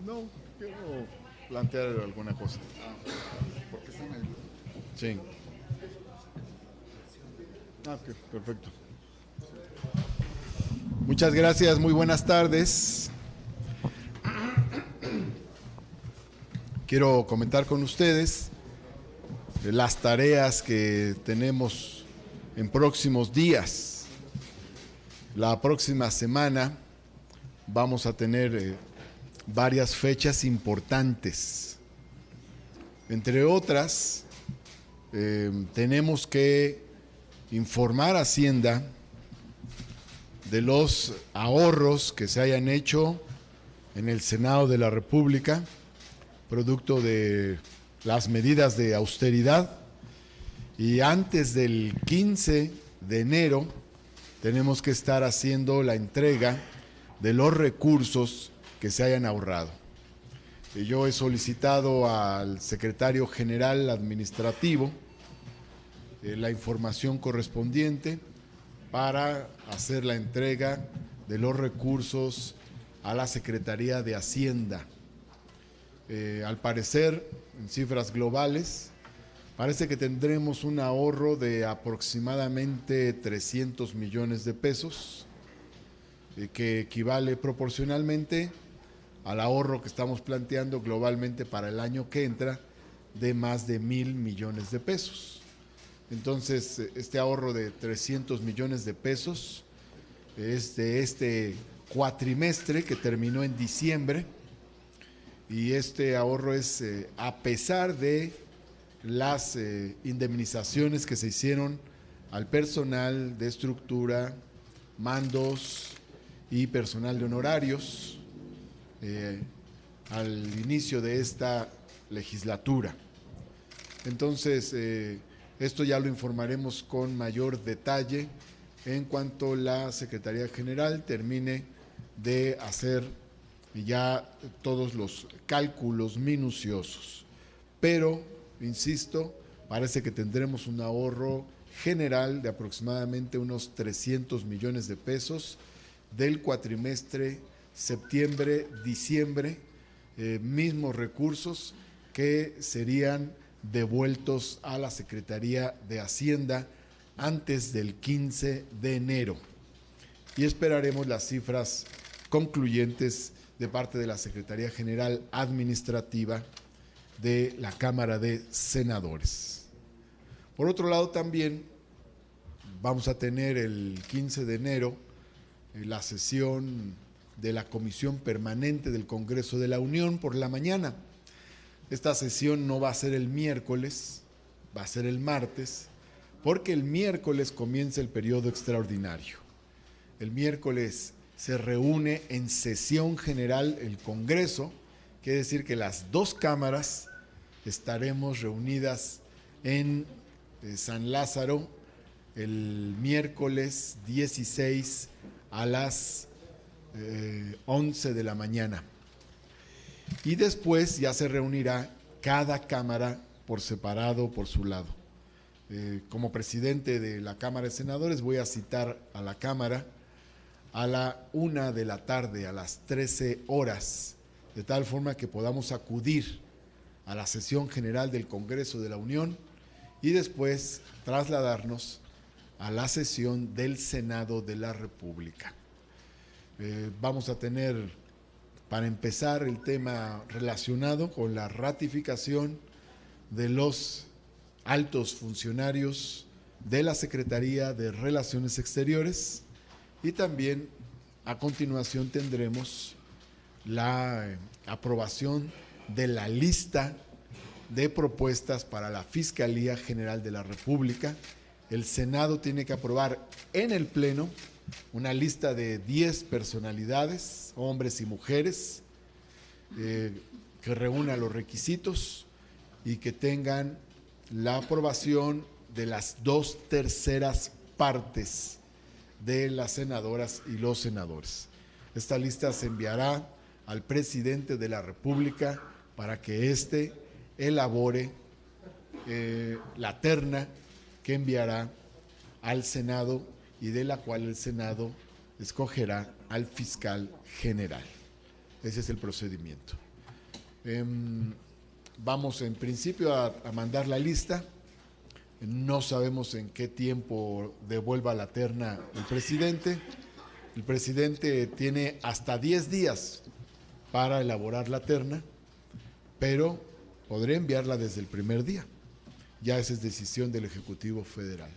No, quiero plantear alguna cosa. Porque están ahí. Sí. Ok, perfecto. Muchas gracias, muy buenas tardes. Quiero comentar con ustedes las tareas que tenemos en próximos días. La próxima semana vamos a tener varias fechas importantes. Entre otras, tenemos que informar a Hacienda de los ahorros que se hayan hecho en el Senado de la República, producto de las medidas de austeridad, y antes del 15 de enero tenemos que estar haciendo la entrega de los recursos que se hayan ahorrado. Y yo he solicitado al secretario general administrativo la información correspondiente para hacer la entrega de los recursos a la Secretaría de Hacienda. Al parecer, en cifras globales, parece que tendremos un ahorro de aproximadamente 300 millones de pesos, que equivale proporcionalmente al ahorro que estamos planteando globalmente para el año que entra de más de 1,000 millones de pesos. Entonces, este ahorro de 300 millones de pesos es de este cuatrimestre que terminó en diciembre, y este ahorro es a pesar de las indemnizaciones que se hicieron al personal de estructura, mandos y personal de honorarios al inicio de esta legislatura. Entonces, esto ya lo informaremos con mayor detalle en cuanto la Secretaría General termine de hacer ya todos los cálculos minuciosos. Pero, insisto, parece que tendremos un ahorro general de aproximadamente unos 300 millones de pesos del cuatrimestre septiembre-diciembre, mismos recursos que serían devueltos a la Secretaría de Hacienda antes del 15 de enero. Y esperaremos las cifras concluyentes de parte de la Secretaría General Administrativa de la Cámara de Senadores. Por otro lado, también vamos a tener el 15 de enero la sesión de la Comisión Permanente del Congreso de la Unión por la mañana. Esta sesión no va a ser el miércoles, va a ser el martes, porque el miércoles comienza el periodo extraordinario. El miércoles se reúne en sesión general el Congreso, quiere decir que las dos cámaras estaremos reunidas en San Lázaro el miércoles 16 a las 11 de la mañana. Y después ya se reunirá cada cámara por separado, por su lado. Como presidente de la Cámara de Senadores voy a citar a la Cámara a la 1 de la tarde, a las 13 horas, de tal forma que podamos acudir a la sesión general del Congreso de la Unión y después trasladarnos a la sesión del Senado de la República. Vamos a tener, para empezar, el tema relacionado con la ratificación de los altos funcionarios de la Secretaría de Relaciones Exteriores, y también a continuación tendremos la aprobación de la lista de propuestas para la Fiscalía General de la República. El Senado tiene que aprobar en el Pleno una lista de 10 personalidades, hombres y mujeres, que reúnan los requisitos y que tengan la aprobación de las 2/3 partes de las senadoras y los senadores. Esta lista se enviará al presidente de la República para que éste elabore la terna que enviará al Senado y de la cual el Senado escogerá al fiscal general. Ese es el procedimiento. Vamos en principio a mandar la lista. No sabemos en qué tiempo devuelva la terna el presidente. El presidente tiene hasta 10 días para elaborar la terna, pero podría enviarla desde el primer día. Ya esa es decisión del Ejecutivo Federal.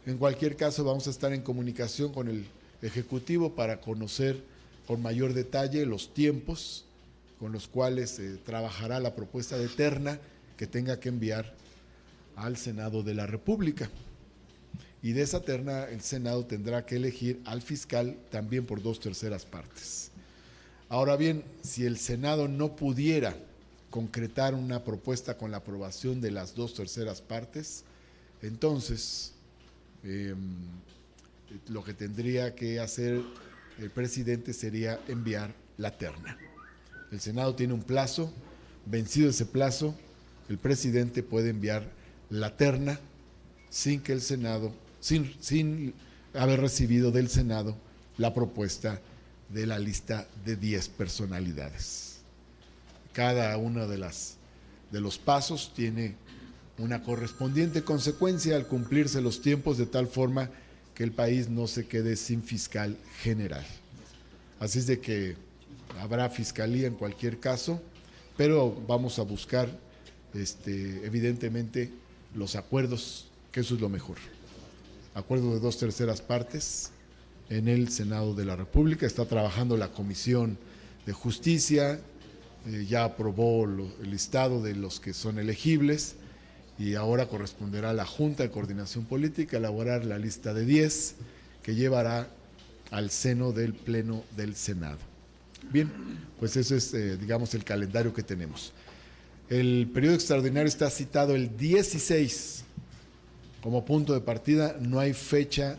En cualquier caso, vamos a estar en comunicación con el Ejecutivo para conocer con mayor detalle los tiempos con los cuales trabajará la propuesta de terna que tenga que enviar al Senado de la República. Y de esa terna el Senado tendrá que elegir al fiscal también por 2/3 partes. Ahora bien, si el Senado no pudiera concretar una propuesta con la aprobación de las 2/3 partes, entonces lo que tendría que hacer el presidente sería enviar la terna. El Senado tiene un plazo, vencido ese plazo, el presidente puede enviar la terna sin que el Senado, sin haber recibido del Senado la propuesta de la lista de 10 personalidades. Cada uno de los pasos tiene una correspondiente consecuencia al cumplirse los tiempos, de tal forma que el país no se quede sin fiscal general. Así es de que habrá fiscalía en cualquier caso, pero vamos a buscar evidentemente los acuerdos, que eso es lo mejor. Acuerdo de 2/3 partes en el Senado de la República. Está trabajando la Comisión de Justicia, ya aprobó el listado de los que son elegibles y ahora corresponderá a la Junta de Coordinación Política elaborar la lista de 10 que llevará al seno del Pleno del Senado. Bien, pues eso es, digamos, el calendario que tenemos. El periodo extraordinario está citado el 16 como punto de partida. No hay fecha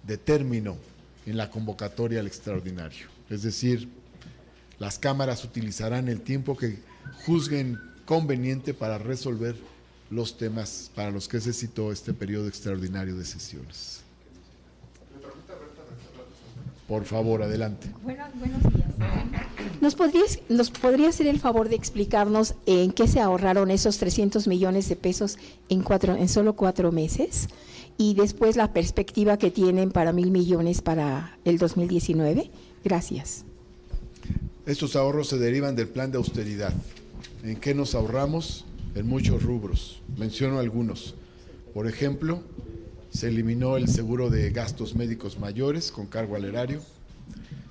de término en la convocatoria al extraordinario. Es decir, las cámaras utilizarán el tiempo que juzguen conveniente para resolver los temas para los que se citó este periodo extraordinario de sesiones. Por favor, adelante. Buenos días. ¿Nos podría hacer el favor de explicarnos en qué se ahorraron esos 300 millones de pesos en solo 4 meses? Y después la perspectiva que tienen para 1,000 millones para el 2019. Gracias. Estos ahorros se derivan del plan de austeridad. ¿En qué nos ahorramos? En muchos rubros. Menciono algunos. Por ejemplo, se eliminó el seguro de gastos médicos mayores con cargo al erario.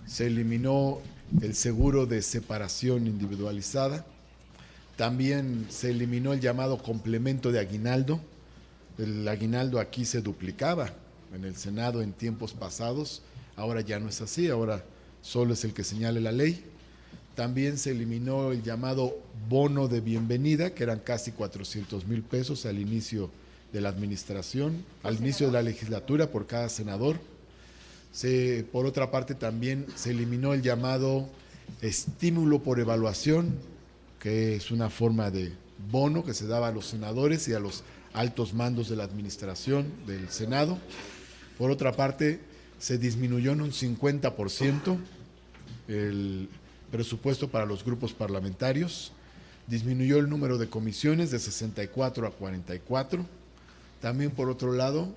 Se eliminó el seguro de separación individualizada. También se eliminó el llamado complemento de aguinaldo. El aguinaldo aquí se duplicaba en el Senado en tiempos pasados. Ahora ya no es así, ahora solo es el que señale la ley. También se eliminó el llamado bono de bienvenida, que eran casi 400,000 pesos al inicio de la administración, al inicio de la legislatura por cada senador. Por otra parte, también se eliminó el llamado estímulo por evaluación, que es una forma de bono que se daba a los senadores y a los altos mandos de la administración del Senado. Por otra parte, se disminuyó en un 50% el presupuesto para los grupos parlamentarios, disminuyó el número de comisiones de 64 a 44. También, por otro lado,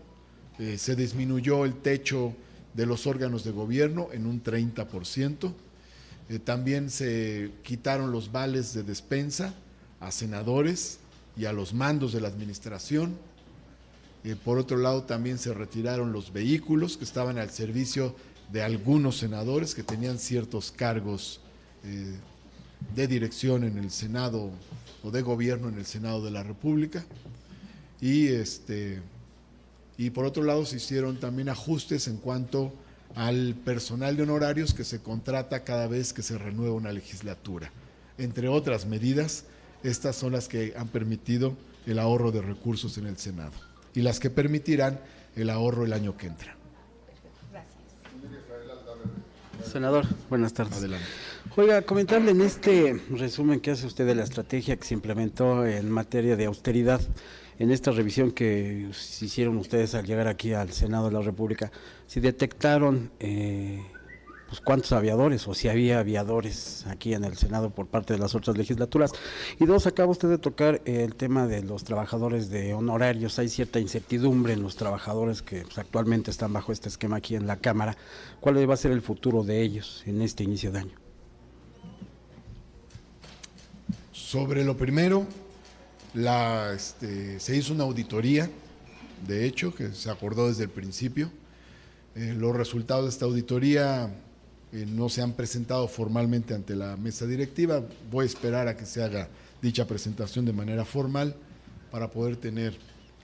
se disminuyó el techo de los órganos de gobierno en un 30%. También se quitaron los vales de despensa a senadores y a los mandos de la administración. Por otro lado, también se retiraron los vehículos que estaban al servicio de algunos senadores que tenían ciertos cargos de dirección en el Senado o de gobierno en el Senado de la República. Y por otro lado se hicieron también ajustes en cuanto al personal de honorarios que se contrata cada vez que se renueva una legislatura. Entre otras medidas, estas son las que han permitido el ahorro de recursos en el Senado y las que permitirán el ahorro el año que entra. Gracias. Senador, buenas tardes. Adelante. Oiga, comentarle en este resumen que hace usted de la estrategia que se implementó en materia de austeridad, en esta revisión que hicieron ustedes al llegar aquí al Senado de la República, si detectaron pues cuántos aviadores o si había aviadores aquí en el Senado por parte de las otras legislaturas. Y dos, acaba usted de tocar el tema de los trabajadores de honorarios. Hay cierta incertidumbre en los trabajadores que pues, actualmente están bajo este esquema aquí en la Cámara. ¿Cuál va a ser el futuro de ellos en este inicio de año? Sobre lo primero, se hizo una auditoría, de hecho, que se acordó desde el principio. Los resultados de esta auditoría no se han presentado formalmente ante la mesa directiva. Voy a esperar a que se haga dicha presentación de manera formal para poder tener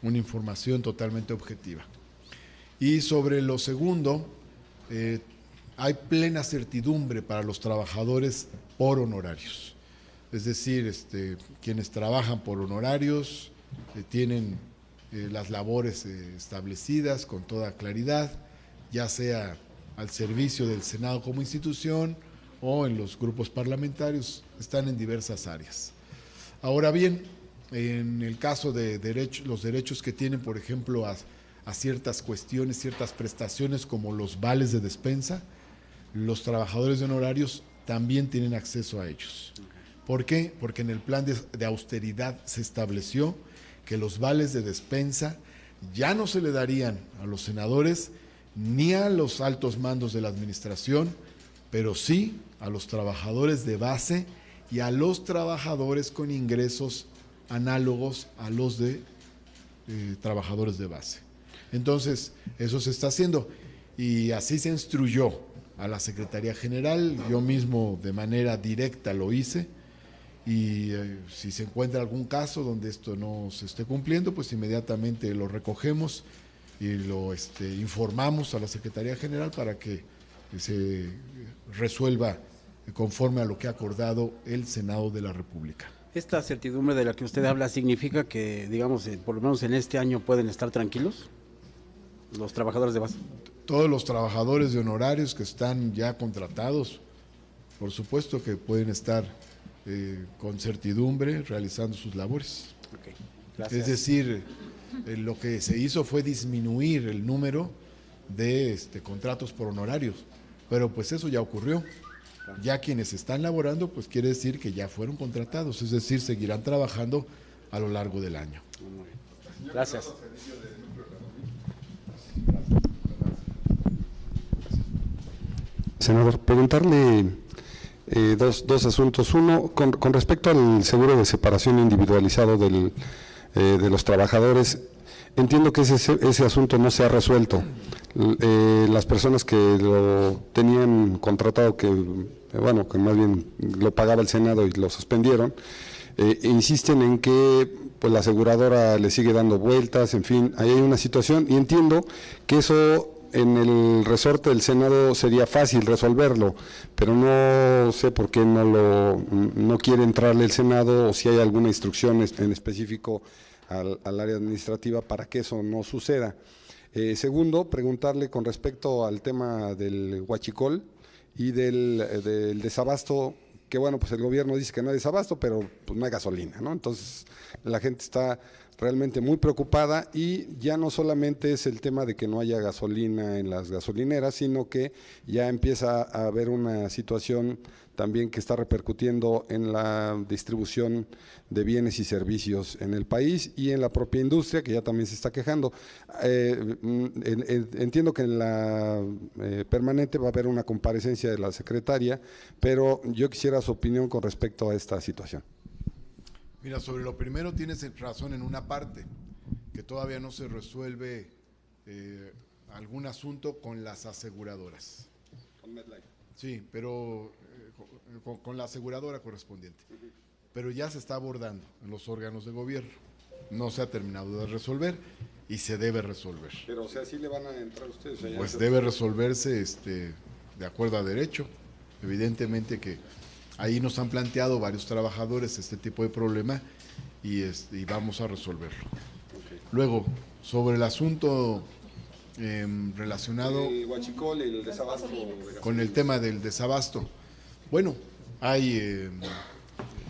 una información totalmente objetiva. Y sobre lo segundo, hay plena certidumbre para los trabajadores por honorarios. Es decir, quienes trabajan por honorarios tienen las labores establecidas con toda claridad, ya sea al servicio del Senado como institución o en los grupos parlamentarios, están en diversas áreas. Ahora bien, en el caso de los derechos que tienen, por ejemplo, a ciertas cuestiones, ciertas prestaciones como los vales de despensa, los trabajadores de honorarios también tienen acceso a ellos. ¿Por qué? Porque en el plan de austeridad se estableció que los vales de despensa ya no se le darían a los senadores ni a los altos mandos de la administración, pero sí a los trabajadores de base y a los trabajadores con ingresos análogos a los de trabajadores de base. Entonces, eso se está haciendo y así se instruyó a la Secretaría General, yo mismo de manera directa lo hice. Y si se encuentra algún caso donde esto no se esté cumpliendo, pues inmediatamente lo recogemos y lo informamos a la Secretaría General para que se resuelva conforme a lo que ha acordado el Senado de la República. ¿Esta certidumbre de la que usted habla significa que, digamos, por lo menos en este año pueden estar tranquilos los trabajadores de base? Todos los trabajadores de honorarios que están ya contratados, por supuesto que pueden estar con certidumbre realizando sus labores. Okay, gracias. Es decir, lo que se hizo fue disminuir el número de contratos por honorarios, pero pues eso ya ocurrió. Ya quienes están laborando, pues quiere decir que ya fueron contratados, es decir, seguirán trabajando a lo largo del año. Muy bien. Gracias. Senador, preguntarle dos asuntos. Uno, con respecto al seguro de separación individualizado de los trabajadores, entiendo que ese asunto no se ha resuelto. Las personas que lo tenían contratado, que más bien lo pagaba el Senado y lo suspendieron, insisten en que pues la aseguradora le sigue dando vueltas, en fin, ahí hay una situación y entiendo que eso en el resorte del Senado sería fácil resolverlo, pero no sé por qué no quiere entrarle el Senado o si hay alguna instrucción en específico al área administrativa para que eso no suceda. Segundo, preguntarle con respecto al tema del huachicol y del desabasto, que bueno, pues el gobierno dice que no hay desabasto, pero pues no hay gasolina, ¿no? Entonces la gente está realmente muy preocupada y ya no solamente es el tema de que no haya gasolina en las gasolineras, sino que ya empieza a haber una situación también que está repercutiendo en la distribución de bienes y servicios en el país y en la propia industria, que ya también se está quejando. Entiendo que en la permanente va a haber una comparecencia de la secretaria, pero yo quisiera su opinión con respecto a esta situación. Mira, sobre lo primero tienes razón en una parte, que todavía no se resuelve algún asunto con las aseguradoras. Con MedLife. Sí, pero con la aseguradora correspondiente. Pero ya se está abordando en los órganos de gobierno. No se ha terminado de resolver y se debe resolver. Pero, o sea, ¿sí le van a entrar ustedes? Pues debe resolverse de acuerdo a derecho. Evidentemente que ahí nos han planteado varios trabajadores este tipo de problema y vamos a resolverlo. Okay. Luego, sobre el asunto relacionado el huachicol y el desabasto con el tema del desabasto. Bueno, hay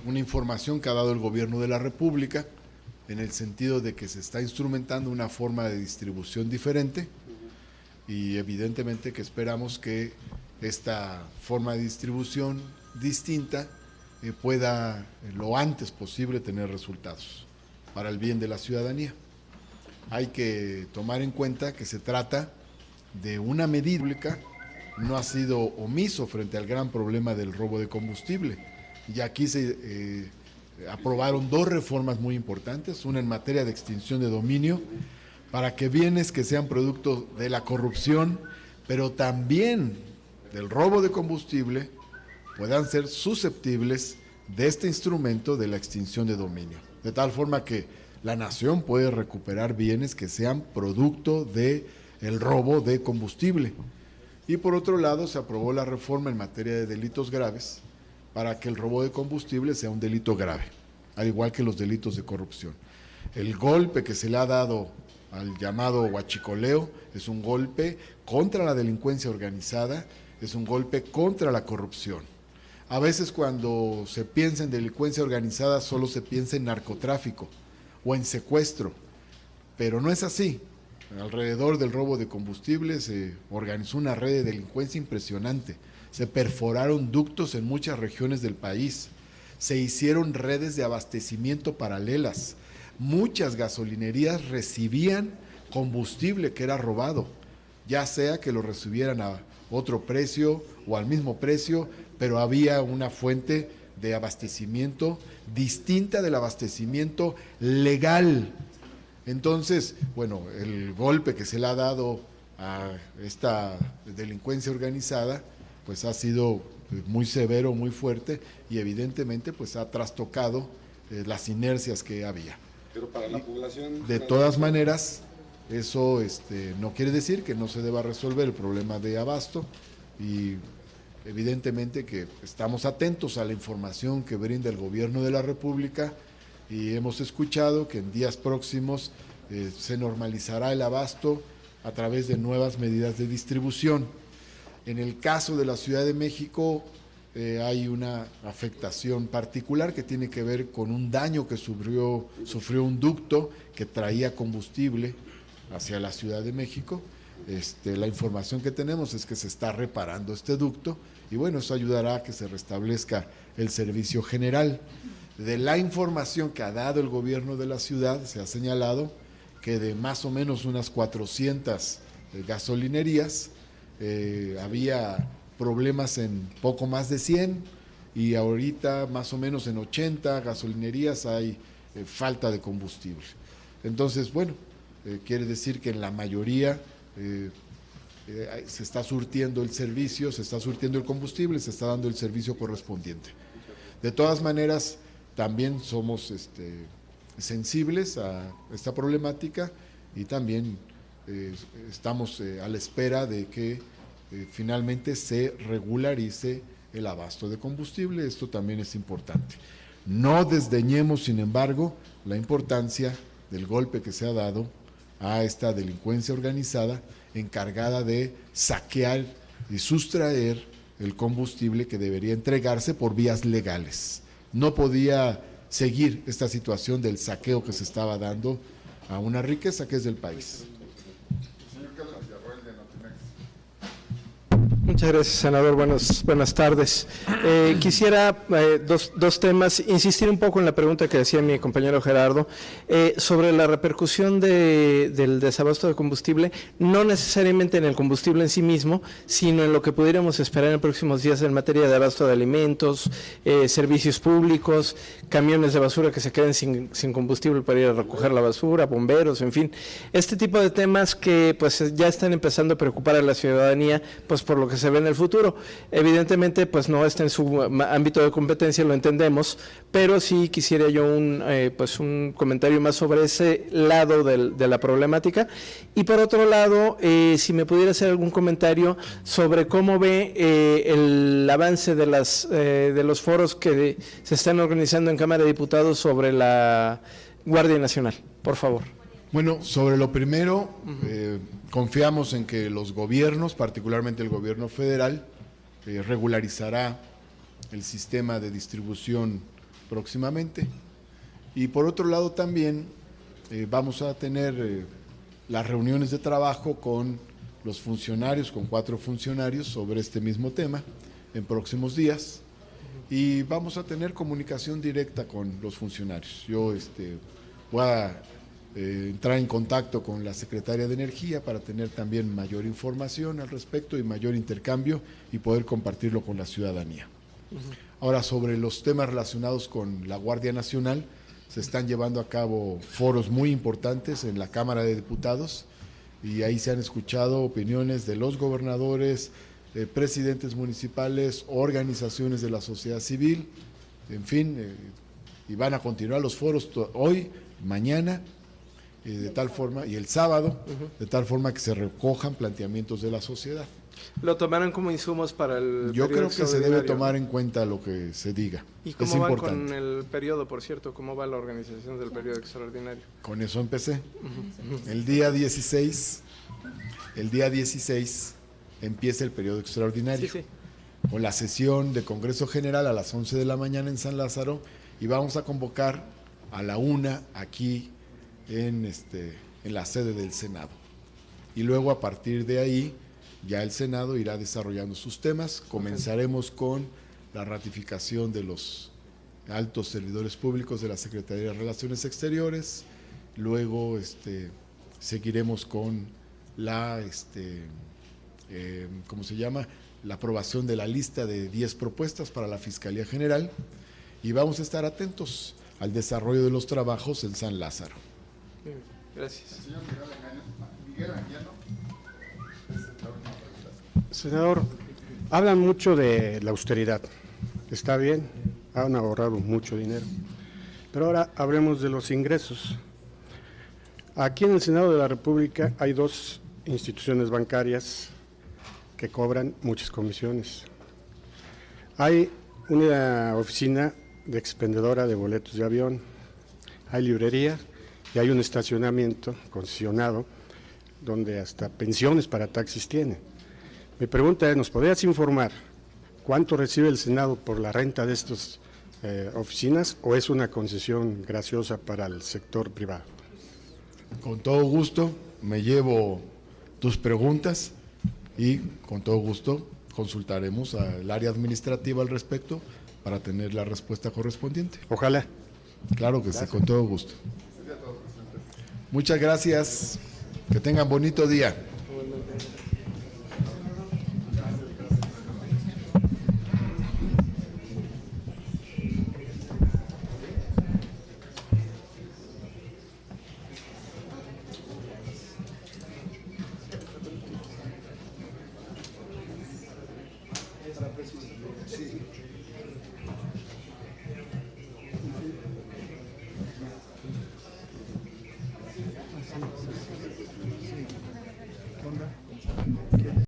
una información que ha dado el gobierno de la República en el sentido de que se está instrumentando una forma de distribución diferente y evidentemente que esperamos que esta forma de distribución distinta pueda lo antes posible tener resultados para el bien de la ciudadanía. Hay que tomar en cuenta que se trata de una medida pública, no ha sido omiso frente al gran problema del robo de combustible. Y aquí se aprobaron dos reformas muy importantes, una en materia de extinción de dominio, para que bienes que sean producto de la corrupción, pero también del robo de combustible, puedan ser susceptibles de este instrumento de la extinción de dominio. De tal forma que la nación puede recuperar bienes que sean producto del robo de combustible. Y por otro lado, se aprobó la reforma en materia de delitos graves para que el robo de combustible sea un delito grave, al igual que los delitos de corrupción. El golpe que se le ha dado al llamado huachicoleo es un golpe contra la delincuencia organizada, es un golpe contra la corrupción. A veces cuando se piensa en delincuencia organizada solo se piensa en narcotráfico o en secuestro, pero no es así. Alrededor del robo de combustible se organizó una red de delincuencia impresionante, se perforaron ductos en muchas regiones del país, se hicieron redes de abastecimiento paralelas, muchas gasolinerías recibían combustible que era robado, ya sea que lo recibieran a otro precio o al mismo precio, pero había una fuente de abastecimiento distinta del abastecimiento legal. Entonces, bueno, el golpe que se le ha dado a esta delincuencia organizada, pues ha sido muy severo, muy fuerte, y evidentemente pues ha trastocado las inercias que había. Pero para la población... De todas maneras, eso no quiere decir que no se deba resolver el problema de abasto, y evidentemente que estamos atentos a la información que brinda el Gobierno de la República, y hemos escuchado que en días próximos se normalizará el abasto a través de nuevas medidas de distribución. En el caso de la Ciudad de México hay una afectación particular que tiene que ver con un daño que sufrió un ducto que traía combustible hacia la Ciudad de México. La información que tenemos es que se está reparando este ducto y bueno, eso ayudará a que se restablezca el servicio general. De la información que ha dado el gobierno de la ciudad, se ha señalado que de más o menos unas 400 gasolinerías, había problemas en poco más de 100 y ahorita más o menos en 80 gasolinerías hay falta de combustible. Entonces, bueno, quiere decir que en la mayoría se está surtiendo el servicio, se está surtiendo el combustible, se está dando el servicio correspondiente. De todas maneras, también somos sensibles a esta problemática y también estamos a la espera de que finalmente se regularice el abasto de combustible. Esto también es importante. No desdeñemos, sin embargo, la importancia del golpe que se ha dado a esta delincuencia organizada encargada de saquear y sustraer el combustible que debería entregarse por vías legales. No podía seguir esta situación del saqueo que se estaba dando a una riqueza que es del país. Muchas gracias, senador. Buenas tardes. Quisiera dos temas, insistir un poco en la pregunta que decía mi compañero Gerardo, sobre la repercusión del desabasto de combustible, no necesariamente en el combustible en sí mismo, sino en lo que pudiéramos esperar en próximos días en materia de abasto de alimentos, servicios públicos, camiones de basura que se queden sin combustible para ir a recoger la basura, bomberos, en fin. Este tipo de temas que pues ya están empezando a preocupar a la ciudadanía, pues por lo que se ve en el futuro. Evidentemente, pues no está en su ámbito de competencia, lo entendemos, pero sí quisiera yo un comentario más sobre ese lado de la problemática. Y por otro lado, si me pudiera hacer algún comentario sobre cómo ve el avance de los foros que se están organizando en Cámara de Diputados sobre la Guardia Nacional, por favor. Bueno, sobre lo primero, confiamos en que los gobiernos, particularmente el gobierno federal, regularizará el sistema de distribución próximamente. Y por otro lado también vamos a tener las reuniones de trabajo con los funcionarios, con 4 funcionarios, sobre este mismo tema en próximos días, y vamos a tener comunicación directa con los funcionarios. Yo voy a entrar en contacto con la Secretaria de Energía para tener también mayor información al respecto y mayor intercambio y poder compartirlo con la ciudadanía. Ahora, sobre los temas relacionados con la Guardia Nacional, se están llevando a cabo foros muy importantes en la Cámara de Diputados y ahí se han escuchado opiniones de los gobernadores, presidentes municipales, organizaciones de la sociedad civil, en fin, y van a continuar los foros hoy, mañana, de tal forma, y el sábado, de tal forma que se recojan planteamientos de la sociedad. ¿Lo tomaron como insumos para el Yo periodo creo que se debe extraordinario? tomar en cuenta lo que se diga. ¿Y Es cómo van importante. con el periodo, por cierto? ¿Cómo va la organización del periodo extraordinario? Con eso empecé. El día 16 empieza el periodo extraordinario. Sí, sí. Con la sesión de Congreso General a las 11 de la mañana en San Lázaro, y vamos a convocar a la 1 aquí en la sede del Senado. Y luego, a partir de ahí, ya el Senado irá desarrollando sus temas. Comenzaremos con la ratificación de los altos servidores públicos de la Secretaría de Relaciones Exteriores. Luego seguiremos con la ¿cómo se llama? La aprobación de la lista de 10 propuestas para la Fiscalía General, y vamos a estar atentos al desarrollo de los trabajos en San Lázaro. Bien, gracias. Señor Miguel Anguiano. Senador, hablan mucho de la austeridad. Está bien, han ahorrado mucho dinero. Pero ahora hablemos de los ingresos. Aquí en el Senado de la República hay 2 instituciones bancarias que cobran muchas comisiones. Hay una oficina de expendedora de boletos de avión, hay librería y hay un estacionamiento concesionado donde hasta pensiones para taxis tiene. Mi pregunta es, ¿nos podrías informar cuánto recibe el Senado por la renta de estas oficinas, o es una concesión graciosa para el sector privado? Con todo gusto me llevo tus preguntas y con todo gusto consultaremos al área administrativa al respecto para tener la respuesta correspondiente. Ojalá. Claro que sí, con todo gusto. Muchas gracias. Que tengan bonito día.